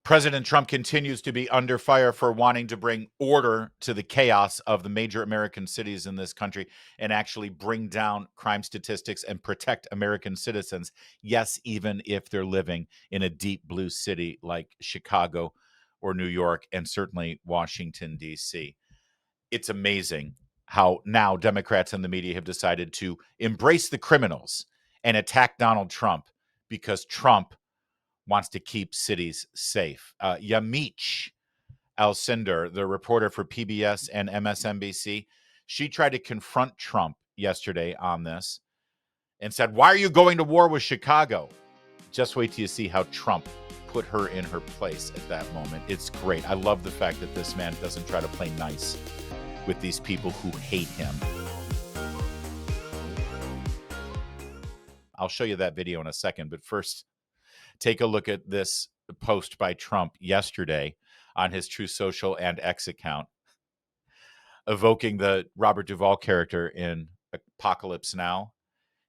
President Trump continues to be under fire for wanting to bring order to the chaos of the major American cities in this country and actually bring down crime statistics and protect American citizens. Yes, even if they're living in a deep blue city like Chicago or New York and certainly Washington, D.C. It's amazing how now Democrats and the media have decided to embrace the criminals and attack Donald Trump because Trump wants to keep cities safe. Yamiche Alcindor, the reporter for PBS and MSNBC, she tried to confront Trump yesterday on this and said, "Why are you going to war with Chicago?" Just wait till you see how Trump put her in her place at that moment. It's great. I love the fact that this man doesn't try to play nice with these people who hate him. I'll show you that video in a second, but first, take a look at this post by Trump yesterday on his Truth Social and X account, evoking the Robert Duvall character in Apocalypse Now.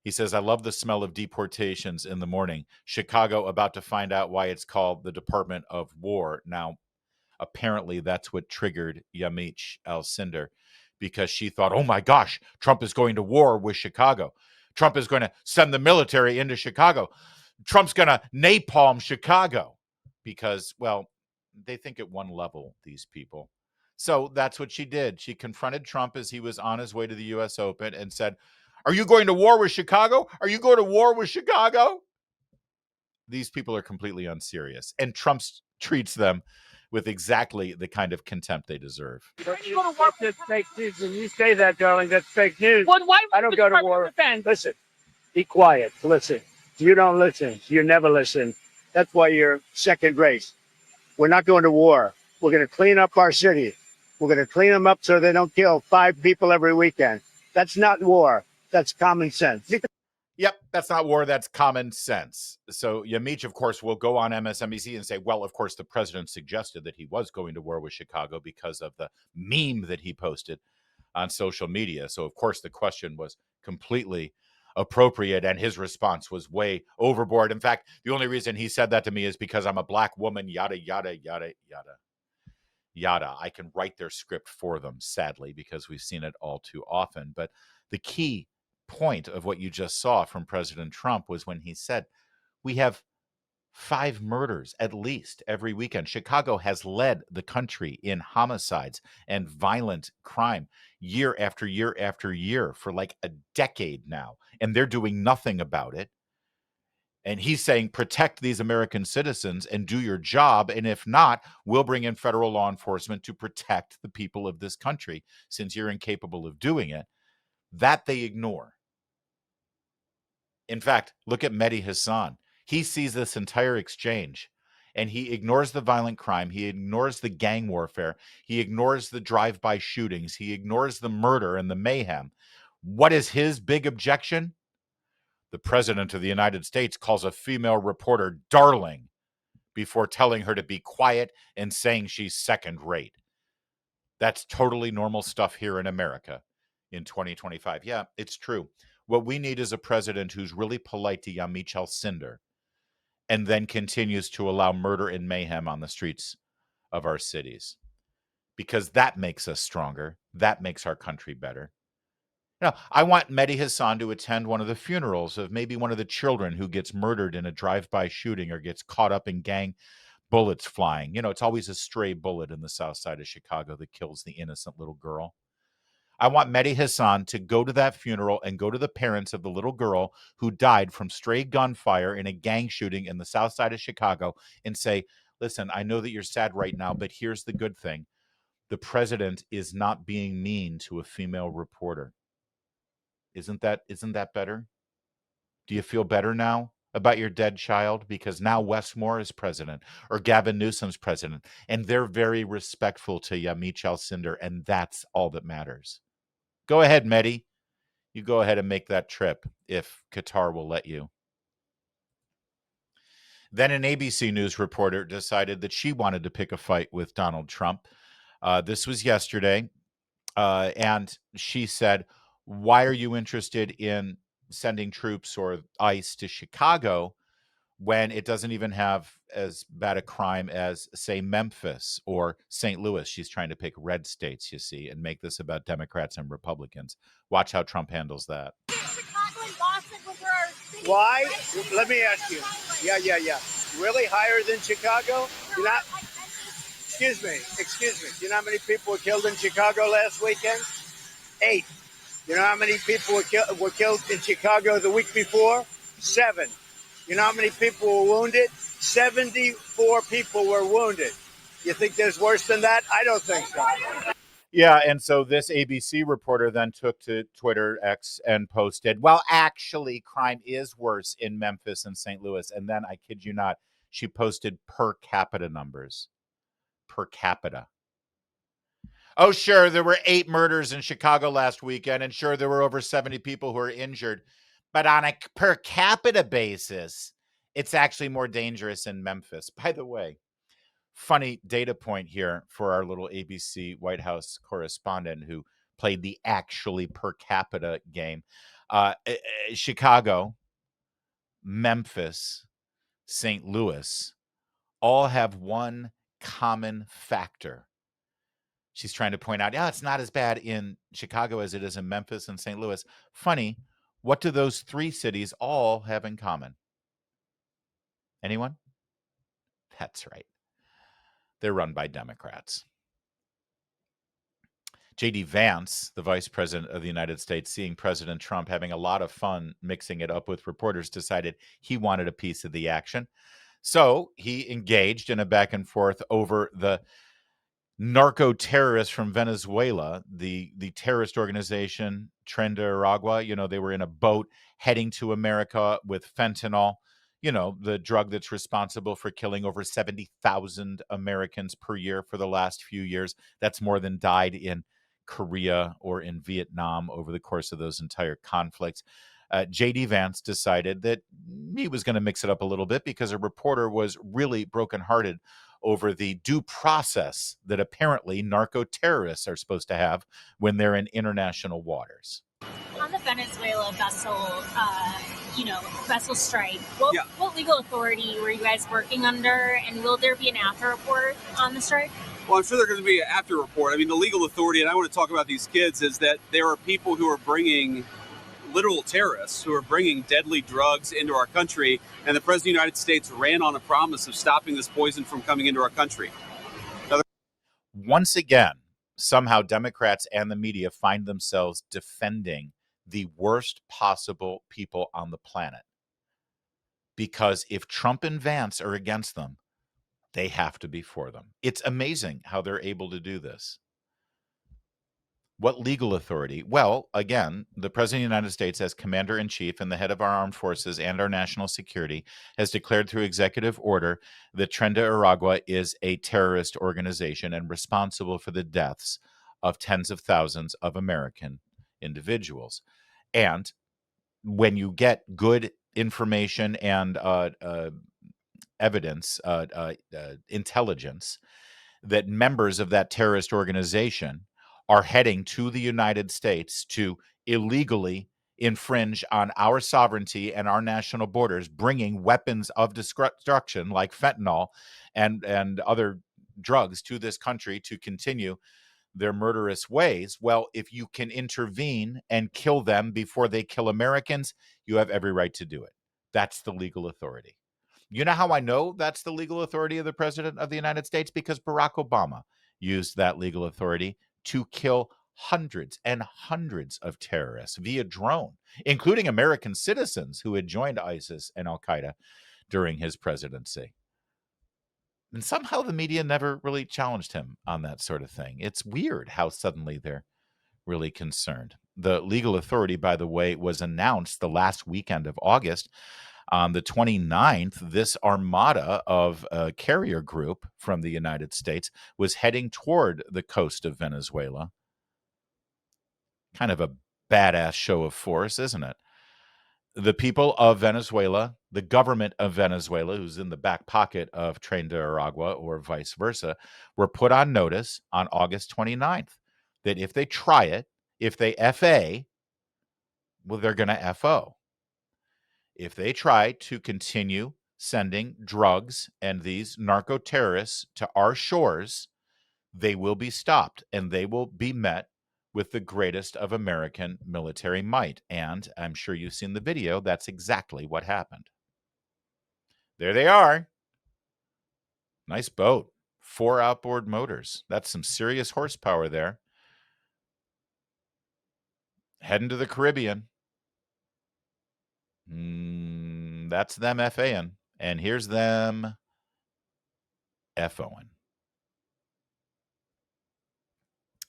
He says, "I love the smell of deportations in the morning. Chicago about to find out why it's called the Department of War." Now, apparently that's what triggered Yamiche Alcindor, because she thought, oh my gosh, Trump is going to war with Chicago. Trump is going to send the military into Chicago. Trump's going to napalm Chicago because, well, they think at one level, these people. So that's what she did. She confronted Trump as he was on his way to the U.S. Open and said, "Are you going to war with Chicago? Are you going to war with Chicago?" These people are completely unserious. And Trump treats them with exactly the kind of contempt they deserve. That's fake news. When you say that, darling, that's fake news. Well, why I don't go to war. Listen, be quiet. Listen. You don't listen. You never listen. That's why you're second rate. We're not going to war. We're going to clean up our city. We're going to clean them up so they don't kill 5 people every weekend. That's not war. That's common sense. Yep, that's not war. That's common sense. So Yamiche, of course, will go on MSNBC and say, well, of course, the president suggested that he was going to war with Chicago because of the meme that he posted on social media. So, of course, the question was completely appropriate, and his response was way overboard. In fact, the only reason he said that to me is because I'm a black woman, yada, yada, yada, yada, yada. I can write their script for them, sadly, because we've seen it all too often. But the key point of what you just saw from President Trump was when he said, we have 5 murders at least every weekend. Chicago has led the country in homicides and violent crime year after year after year for like a decade now, and they're doing nothing about it. And he's saying, protect these American citizens and do your job. And if not, we'll bring in federal law enforcement to protect the people of this country since you're incapable of doing it. That they ignore. In fact, look at Mehdi Hassan. He sees this entire exchange and he ignores the violent crime. He ignores the gang warfare. He ignores the drive-by shootings. He ignores the murder and the mayhem. What is his big objection? The president of the United States calls a female reporter darling before telling her to be quiet and saying she's second rate. That's totally normal stuff here in America in 2025. Yeah, it's true. What we need is a president who's really polite to Yamiche Alcindor and then continues to allow murder and mayhem on the streets of our cities, because that makes us stronger. That makes our country better. Now, I want Mehdi Hassan to attend one of the funerals of maybe one of the children who gets murdered in a drive-by shooting or gets caught up in gang bullets flying. You know, it's always a stray bullet in the south side of Chicago that kills the innocent little girl. I want Mehdi Hassan to go to that funeral and go to the parents of the little girl who died from stray gunfire in a gang shooting in the south side of Chicago and say, listen, I know that you're sad right now, but here's the good thing. The president is not being mean to a female reporter. Isn't that better? Do you feel better now about your dead child? Because now Wes Moore is president or Gavin Newsom's president, and they're very respectful to Yamiche Alcindor, and that's all that matters. Go ahead, Mehdi. You go ahead and make that trip if Qatar will let you. Then an ABC News reporter decided that she wanted to pick a fight with Donald Trump. This was yesterday, and she said, why are you interested in sending troops or ICE to Chicago when it doesn't even have as bad a crime as, say, Memphis or St. Louis. She's trying to pick red states, you see, and make this about Democrats and Republicans. Watch how Trump handles that. Why? Let me ask you. Yeah. Really higher than Chicago? You're not. Excuse me. Do you know how many people were killed in Chicago last weekend? 8. You know how many people were killed in Chicago the week before? 7. You know how many people were wounded? 74 people were wounded. You think there's worse than that? I don't think so. Yeah, and so this ABC reporter then took to Twitter X and posted, well, actually, crime is worse in Memphis and St. Louis. And then, I kid you not, she posted per capita numbers. Per capita. Oh, sure, there were 8 murders in Chicago last weekend, and sure, there were over 70 people who were injured. But on a per capita basis, it's actually more dangerous in Memphis. By the way, funny data point here for our little ABC White House correspondent who played the actually per capita game. Chicago, Memphis, St. Louis all have one common factor. She's trying to point out, yeah, it's not as bad in Chicago as it is in Memphis and St. Louis. Funny, what do those 3 cities all have in common? Anyone? That's right. They're run by Democrats. J.D. Vance, the vice president of the United States, seeing President Trump having a lot of fun mixing it up with reporters, decided he wanted a piece of the action. So he engaged in a back and forth over the narco-terrorists from Venezuela, the terrorist organization Trenda Aragua. They were in a boat heading to America with fentanyl, the drug that's responsible for killing over 70,000 Americans per year for the last few years. That's more than died in Korea or in Vietnam over the course of those entire conflicts. J.D. Vance decided that he was going to mix it up a little bit because a reporter was really brokenhearted over the due process that apparently narco-terrorists are supposed to have when they're in international waters. On the Venezuela vessel strike, what legal authority were you guys working under, and will there be an after report on the strike? Well, I'm sure there's going to be an after report. I mean, the legal authority, and I want to talk about these kids, is that there are people who are bringing literal terrorists who are bringing deadly drugs into our country, and the President of the United States ran on a promise of stopping this poison from coming into our country. Once again, somehow Democrats and the media find themselves defending the worst possible people on the planet. Because if Trump and Vance are against them, they have to be for them. It's amazing how they're able to do this. What legal authority? Well, again, the President of the United States, as Commander-in-Chief and the head of our armed forces and our national security, has declared through executive order that Trenda Aragua is a terrorist organization and responsible for the deaths of tens of thousands of American individuals. And when you get good information and evidence, intelligence, that members of that terrorist organization are heading to the United States to illegally infringe on our sovereignty and our national borders, bringing weapons of destruction like fentanyl and other drugs to this country to continue their murderous ways. Well, if you can intervene and kill them before they kill Americans, you have every right to do it. That's the legal authority. You know how I know that's the legal authority of the President of the United States? Because Barack Obama used that legal authority to kill hundreds and hundreds of terrorists via drone, including American citizens who had joined ISIS and Al-Qaeda during his presidency. And somehow the media never really challenged him on that sort of thing. It's weird how suddenly they're really concerned. The legal authority, by the way, was announced the last weekend of August. On the 29th, this armada of a carrier group from the United States was heading toward the coast of Venezuela. Kind of a badass show of force, isn't it? The people of Venezuela, the government of Venezuela, who's in the back pocket of Tren de Aragua or vice versa, were put on notice on August 29th that if they try it, if they FA, well, they're going to FO. If they try to continue sending drugs and these narco-terrorists to our shores, they will be stopped and they will be met with the greatest of American military might. And I'm sure you've seen the video. That's exactly what happened. There they are. Nice boat. 4 outboard motors. That's some serious horsepower there. Heading to the Caribbean. That's them FAing. And here's them FOing.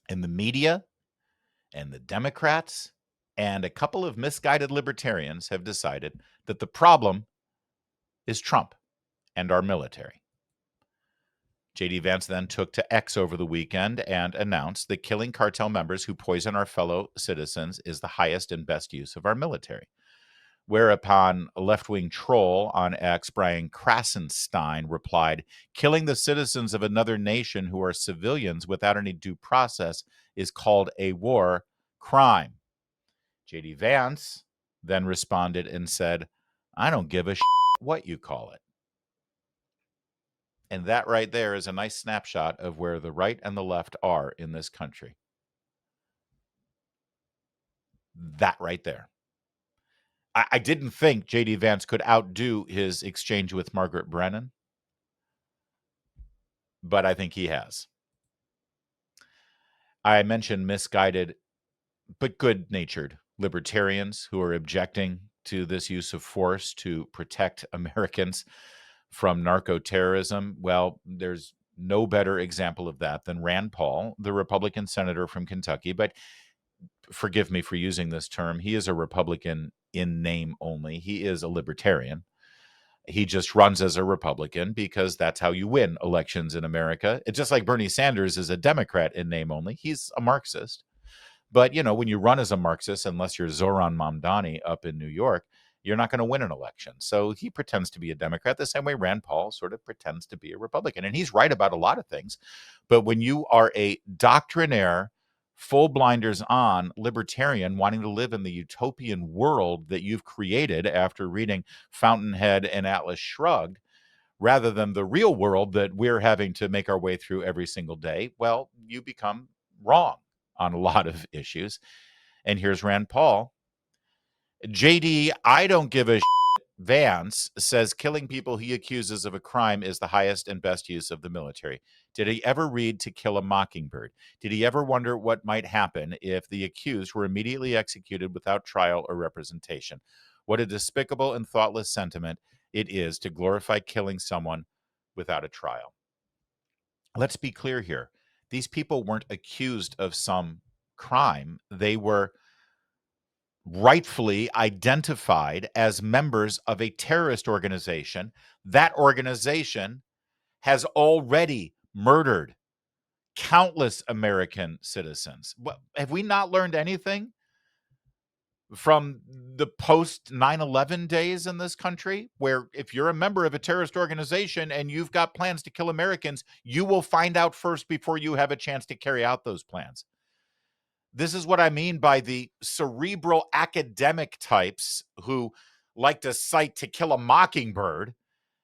And the media and the Democrats and a couple of misguided libertarians have decided that the problem is Trump and our military. J.D. Vance then took to X over the weekend and announced that killing cartel members who poison our fellow citizens is the highest and best use of our military. Whereupon a left-wing troll on X, Brian Krasenstein, replied, "Killing the citizens of another nation who are civilians without any due process is called a war crime." J.D. Vance then responded and said, "I don't give a what you call it." And that right there is a nice snapshot of where the right and the left are in this country. That right there. I didn't think J.D. Vance could outdo his exchange with Margaret Brennan, but I think he has. I mentioned misguided but good-natured libertarians who are objecting to this use of force to protect Americans from narco-terrorism. Well, there's no better example of that than Rand Paul, the Republican senator from Kentucky. But forgive me for using this term. He is a Republican in name only. He is a libertarian. He just runs as a Republican because that's how you win elections in America. It's just like Bernie Sanders is a Democrat in name only. He's a Marxist. But, you know, when you run as a Marxist, unless you're Zoran Mamdani up in New York, you're not going to win an election. So he pretends to be a Democrat the same way Rand Paul sort of pretends to be a Republican. And he's right about a lot of things. But when you are a doctrinaire, full blinders on libertarian wanting to live in the utopian world that you've created after reading Fountainhead and Atlas Shrugged, rather than the real world that we're having to make our way through every single day, well, you become wrong on a lot of issues. And here's Rand Paul. JD, I don't give a shit. Vance says killing people he accuses of a crime is the highest and best use of the military. Did he ever read To Kill a Mockingbird? Did he ever wonder what might happen if the accused were immediately executed without trial or representation? What a despicable and thoughtless sentiment it is to glorify killing someone without a trial. Let's be clear here. These people weren't accused of some crime. They were rightfully identified as members of a terrorist organization. That organization has already murdered countless American citizens. Have we not learned anything from the post 9/11 days in this country, where if you're a member of a terrorist organization and you've got plans to kill Americans, you will find out first before you have a chance to carry out those plans? This is what I mean by the cerebral academic types who like to cite To Kill a Mockingbird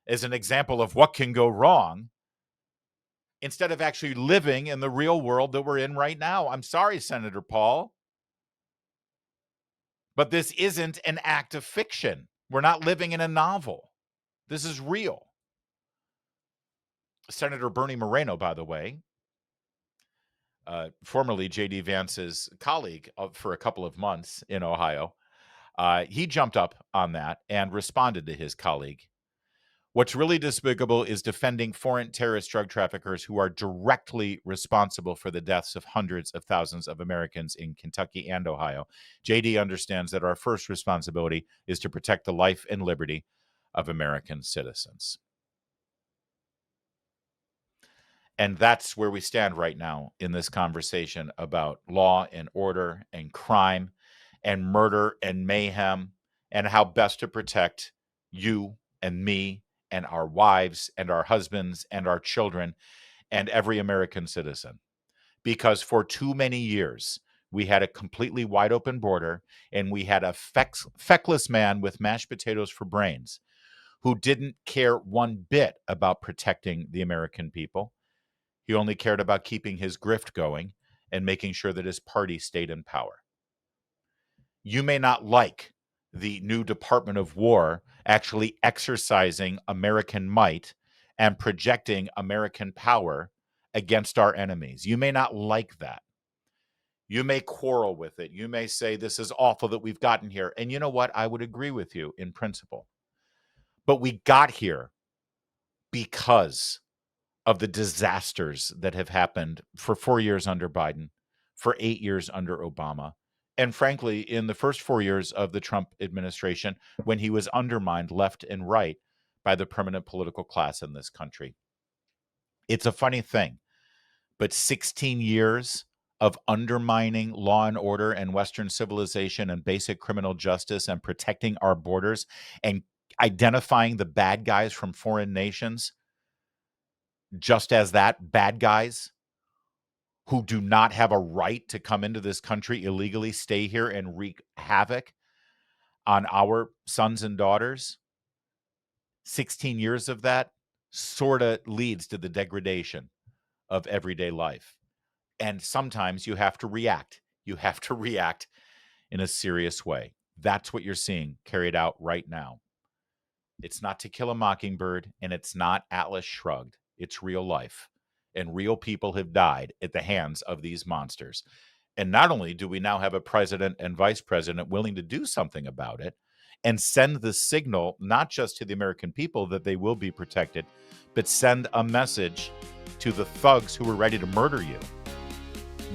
as an example of what can go wrong, instead of actually living in the real world that we're in right now. I'm sorry, Senator Paul, but this isn't an act of fiction. We're not living in a novel. This is real. Senator Bernie Moreno, by the way, formerly J.D. Vance's colleague for a couple of months in Ohio, he jumped up on that and responded to his colleague. What's really despicable is defending foreign terrorist drug traffickers who are directly responsible for the deaths of hundreds of thousands of Americans in Kentucky and Ohio. JD understands that our first responsibility is to protect the life and liberty of American citizens. And that's where we stand right now in this conversation about law and order and crime and murder and mayhem and how best to protect you and me and our wives and our husbands and our children and every American citizen. Because for too many years, we had a completely wide open border and we had a feckless man with mashed potatoes for brains who didn't care one bit about protecting the American people. He only cared about keeping his grift going and making sure that his party stayed in power. You may not like the new Department of War actually exercising American might and projecting American power against our enemies. You may not like that. You may quarrel with it. You may say, this is awful that we've gotten here. And you know what? I would agree with you in principle. But we got here because of the disasters that have happened for 4 years under Biden, for 8 years under Obama, and frankly, in the first 4 years of the Trump administration, when he was undermined left and right by the permanent political class in this country. It's a funny thing, but 16 years of undermining law and order and Western civilization and basic criminal justice and protecting our borders and identifying the bad guys from foreign nations just as that, bad guys who do not have a right to come into this country illegally, stay here and wreak havoc on our sons and daughters. 16 years of that sort of leads to the degradation of everyday life. And sometimes you have to react. You have to react in a serious way. That's what you're seeing carried out right now. It's not To Kill a Mockingbird, and it's not Atlas Shrugged. It's real life. And real people have died at the hands of these monsters. And not only do we now have a president and vice president willing to do something about it and send the signal, not just to the American people that they will be protected, but send a message to the thugs who are ready to murder you.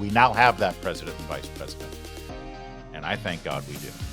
We now have that president and vice president. And I thank God we do.